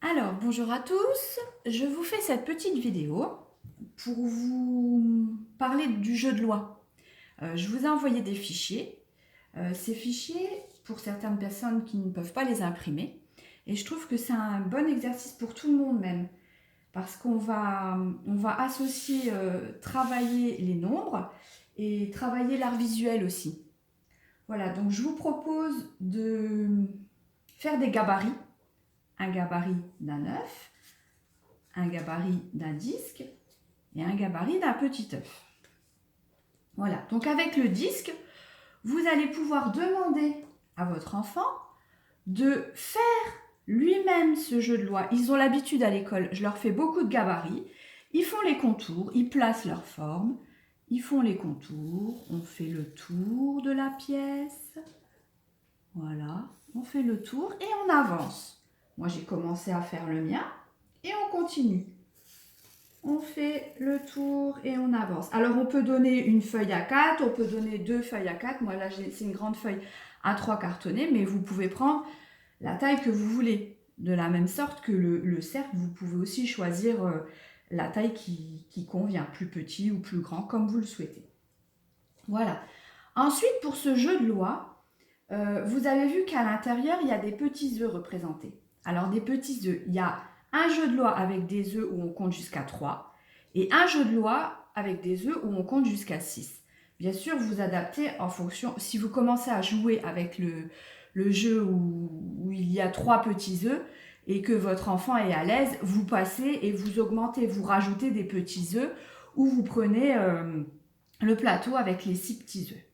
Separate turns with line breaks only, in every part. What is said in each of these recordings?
Alors, bonjour à tous, je vous fais cette petite vidéo pour vous parler du jeu de loi. Je vous ai envoyé des fichiers. Ces fichiers, pour certaines personnes qui ne peuvent pas les imprimer, et je trouve que c'est un bon exercice pour tout le monde même, parce qu'on va associer, travailler les nombres et travailler l'art visuel aussi. Voilà, donc je vous propose de faire des gabarits, un gabarit d'un œuf, un gabarit d'un disque et un gabarit d'un petit œuf. Voilà, donc avec le disque, vous allez pouvoir demander à votre enfant de faire lui-même ce jeu de loi. Ils ont l'habitude à l'école, je leur fais beaucoup de gabarits, ils font les contours, ils placent leur forme, ils font les contours, on fait le tour de la pièce, voilà, on fait le tour et on avance. Moi j'ai commencé à faire le mien et on continue. On fait le tour et on avance. Alors, on peut donner une feuille à 4, on peut donner 2 feuilles à 4. Moi, là, c'est une grande feuille à 3 cartonnés, mais vous pouvez prendre la taille que vous voulez. De la même sorte que le cercle, vous pouvez aussi choisir la taille qui convient, plus petit ou plus grand, comme vous le souhaitez. Voilà. Ensuite, pour ce jeu de loi, vous avez vu qu'à l'intérieur, il y a des petits œufs représentés. Alors, des petits œufs, il y a un jeu de loi avec des œufs où on compte jusqu'à 3 et un jeu de loi avec des œufs où on compte jusqu'à 6. Bien sûr, vous adaptez en fonction, si vous commencez à jouer avec le jeu où il y a 3 petits œufs et que votre enfant est à l'aise, vous passez et vous augmentez, vous rajoutez des petits œufs ou vous prenez le plateau avec les 6 petits œufs.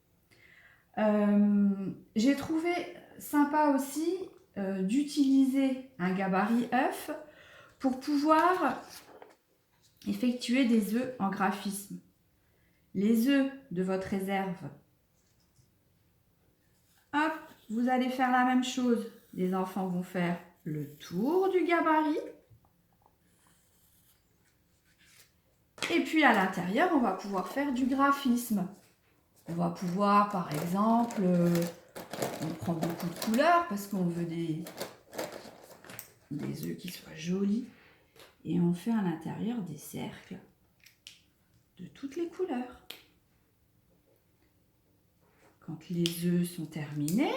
J'ai trouvé sympa aussi d'utiliser un gabarit œuf pour pouvoir effectuer des œufs en graphisme. Les œufs de votre réserve, hop, vous allez faire la même chose. Les enfants vont faire le tour du gabarit. Et puis à l'intérieur, on va pouvoir faire du graphisme. On va pouvoir, par exemple, on prend beaucoup de couleurs parce qu'on veut des œufs qui soient jolis. Et on fait à l'intérieur des cercles de toutes les couleurs. Quand les œufs sont terminés,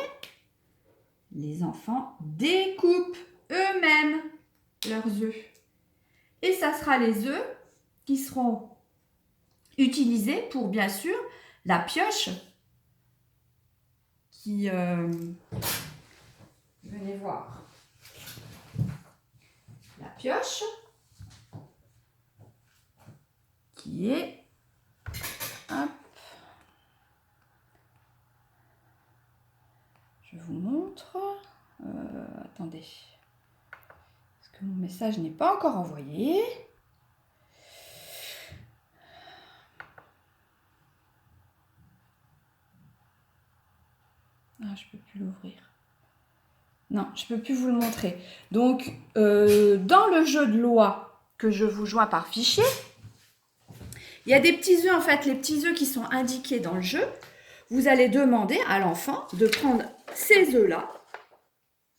les enfants découpent eux-mêmes leurs œufs. Et ça sera les œufs qui seront utilisés pour, bien sûr, la pioche qui... venez voir. La pioche qui est... Hop. Je vous montre. Attendez. Parce que mon message n'est pas encore envoyé. Ah, je ne peux plus l'ouvrir. Non, je ne peux plus vous le montrer. Donc, dans le jeu de loi que je vous joins par fichier, il y a des petits œufs, en fait, les petits œufs qui sont indiqués dans le jeu. Vous allez demander à l'enfant de prendre ces œufs-là,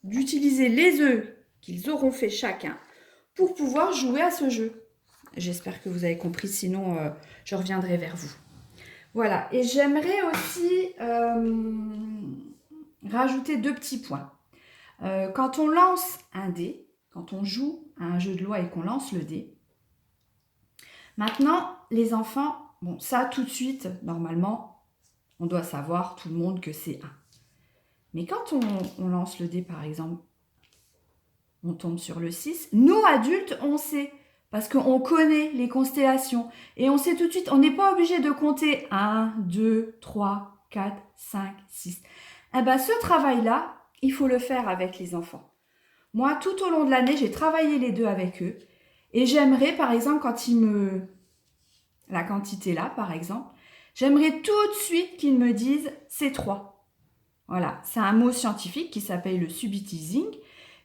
d'utiliser les œufs qu'ils auront fait chacun pour pouvoir jouer à ce jeu. J'espère que vous avez compris, sinon je reviendrai vers vous. Voilà, et j'aimerais aussi rajouter 2 petits points. Quand on lance un dé, quand on joue à un jeu de loi et qu'on lance le dé, maintenant, les enfants, bon, ça tout de suite, normalement, on doit savoir, tout le monde, que c'est 1. Mais quand on lance le dé, par exemple, on tombe sur le 6, nous, adultes, on sait, parce qu'on connaît les constellations. Et on sait tout de suite, on n'est pas obligé de compter 1, 2, 3, 4, 5, 6. Eh bien, ce travail-là, il faut le faire avec les enfants. Moi, tout au long de l'année, j'ai travaillé les 2 avec eux. Et j'aimerais, par exemple, quand ils me... La quantité là, par exemple, j'aimerais tout de suite qu'ils me disent c'est 3. Voilà, c'est un mot scientifique qui s'appelle le subitizing.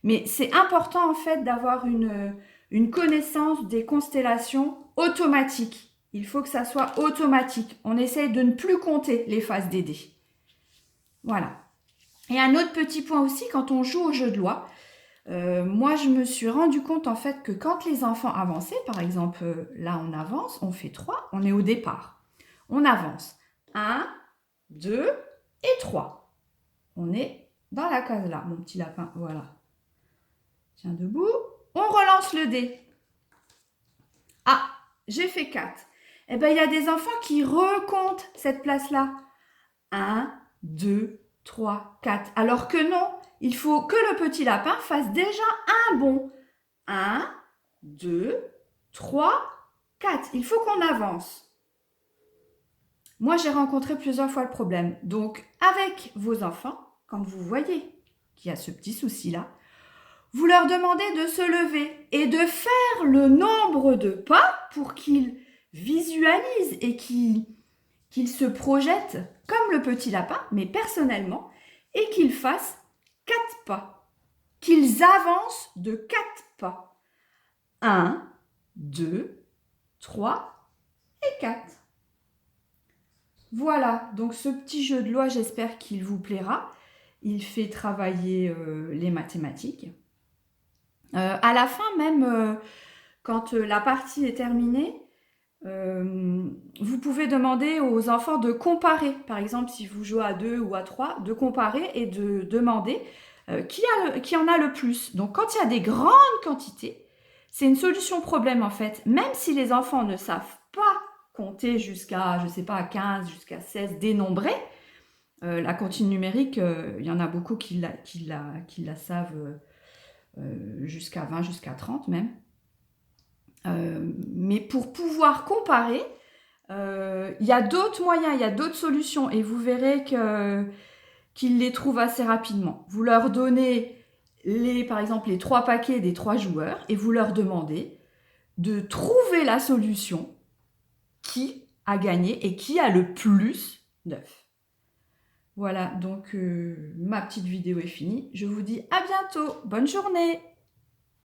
Mais c'est important, en fait, d'avoir une connaissance des constellations automatique. Il faut que ça soit automatique. On essaye de ne plus compter les phases des dés. Voilà. Et un autre petit point aussi, quand on joue au jeu de loi, moi, je me suis rendu compte en fait que quand les enfants avançaient, par exemple, là on avance, on fait 3, on est au départ. On avance. 1, 2 et 3. On est dans la case là, mon petit lapin, voilà. Tiens debout, on relance le dé. Ah, j'ai fait 4. Eh bien, il y a des enfants qui recomptent cette place-là. 1, 2, 3, 4. Alors que non, il faut que le petit lapin fasse déjà un bond. 1, 2, 3, 4. Il faut qu'on avance. Moi, j'ai rencontré plusieurs fois le problème. Donc, avec vos enfants, quand vous voyez qu'il y a ce petit souci-là, vous leur demandez de se lever et de faire le nombre de pas pour qu'ils visualisent et qu'ils se projettent comme le petit lapin, mais personnellement, et qu'ils fassent 4 pas. Qu'ils avancent de 4 pas. 1, 2, 3 et 4. Voilà, donc ce petit jeu de loi, j'espère qu'il vous plaira. Il fait travailler les mathématiques. À la fin, même quand la partie est terminée, vous pouvez demander aux enfants de comparer. Par exemple, si vous jouez à 2 ou à 3, de comparer et de demander qui en a le plus. Donc, quand il y a des grandes quantités, c'est une solution problème en fait. Même si les enfants ne savent pas compter jusqu'à, je ne sais pas, 15, jusqu'à 16, dénombrer, la comptine numérique, il y en a beaucoup qui la savent jusqu'à 20, jusqu'à 30 même. Mais pour pouvoir comparer, il y a d'autres moyens, il y a d'autres solutions et vous verrez qu'ils les trouvent assez rapidement. Vous leur donnez par exemple les 3 paquets des 3 joueurs et vous leur demandez de trouver la solution qui a gagné et qui a le plus d'œufs. Voilà, donc ma petite vidéo est finie. Je vous dis à bientôt. Bonne journée!